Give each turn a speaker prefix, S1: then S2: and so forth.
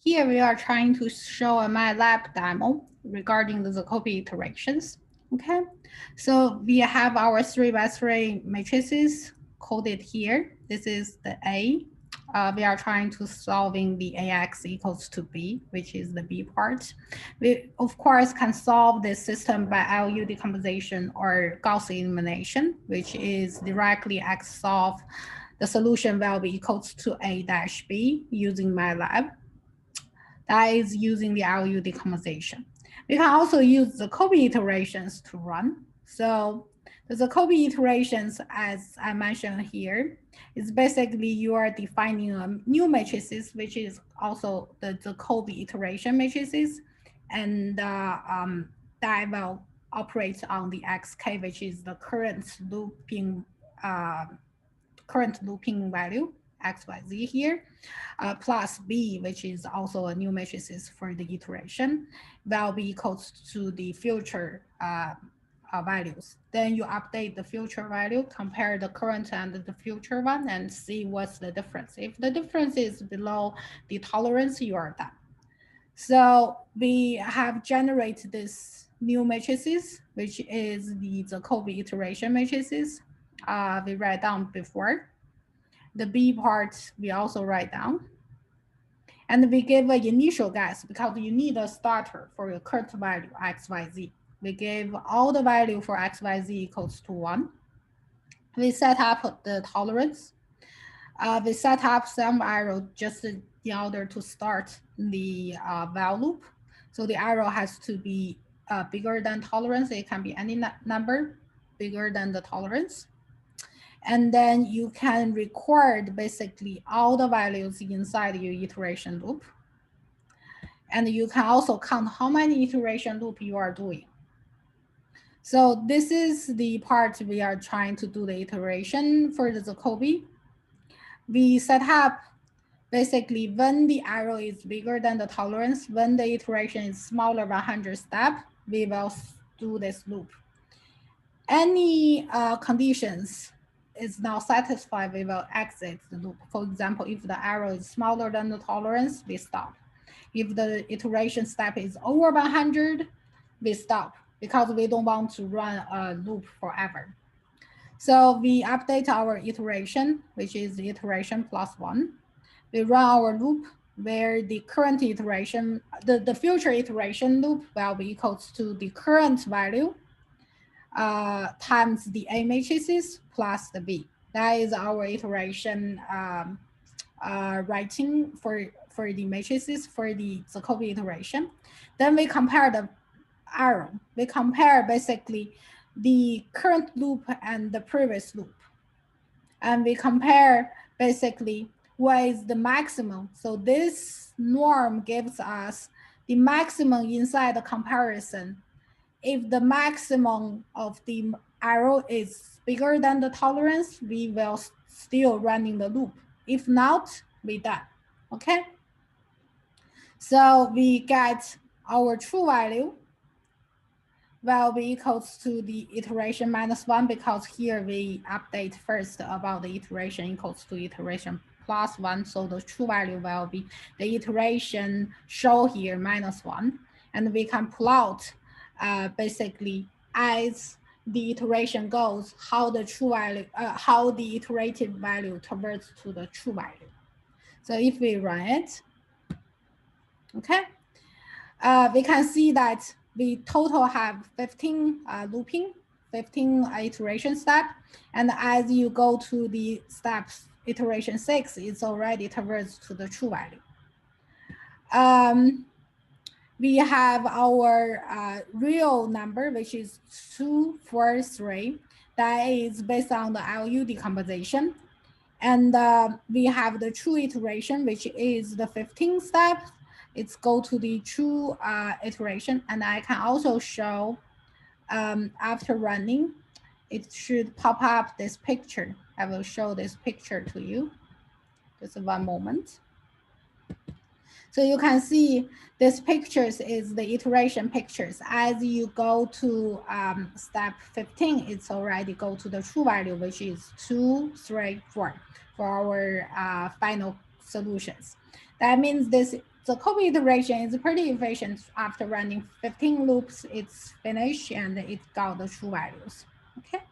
S1: Here we are trying to show a Matlab demo regarding the Jacobi iterations. Okay, so we have our 3x3 matrices coded here. This is the A. We are trying to solving the AX equals to B, which is the B part. We, of course, can solve this system by LU decomposition or Gaussian elimination, which is directly X solve. The solution will be equals to A dash B using Matlab. That is using the LU decomposition. We can also use the Jacobi iterations to run. So the Jacobi iterations, as I mentioned here, is basically you are defining a new matrices, which is also the Jacobi iteration matrices, and that will operate on the xk, which is the current looping value xyz here, plus b, which is also a new matrices for the iteration, will be equals to the future values. Then you update the future value, compare the current and the future one, and see what's the difference. If the difference is below the tolerance, you are done. So we have generated this new matrices, which is the Jacobi iteration matrices we write down before. The B part we also write down. And we give an initial guess because you need a starter for your current value, xyz. We give all the value for xyz equals to 1. We set up the tolerance. We set up some arrow just in order to start the while loop. So the arrow has to be bigger than tolerance. It can be any number bigger than the tolerance. And then you can record basically all the values inside your iteration loop. And you can also count how many iteration loop you are doing. So this is the part we are trying to do the iteration for the Jacobi. We set up basically when the arrow is bigger than the tolerance, when the iteration is smaller than 100 steps, we will do this loop. Any conditions is now satisfied, we will exit the loop. For example, if the arrow is smaller than the tolerance, we stop. If the iteration step is over 100, we stop because we don't want to run a loop forever. So we update our iteration, which is the iteration plus 1. We run our loop where the current iteration, the future iteration loop will be equals to the current value times the A matrices plus the B. That is our iteration writing for the matrices for the Jacobi iteration. Then we compare the arrow. We compare basically the current loop and the previous loop. And we compare basically what is the maximum. So this norm gives us the maximum inside the comparison. If the maximum of the arrow is bigger than the tolerance, we will still running the loop. If not, we done. Okay. So we get our true value will be equals to the iteration minus 1 because here we update first about the iteration equals to iteration plus 1. So the true value will be the iteration show here minus 1. And we can plot basically as the iteration goes, how the true value, how the iterated value converts to the true value. So if we run it, okay, we can see that we total have 15 looping, 15 iteration step. And as you go to the steps, iteration 6, it's already converts to the true value. We have our real number, which is 243. That is based on the LU decomposition. And we have the true iteration, which is the 15 steps. It's go to the true iteration. And I can also show after running, it should pop up this picture. I will show this picture to you. Just one moment. So you can see this pictures is the iteration pictures. As you go to step 15, it's already go to the true value, which is 2, 3, 4 for our final solutions. That means this Jacobi iteration is pretty efficient. After running 15 loops, it's finished and it got the true values. Okay.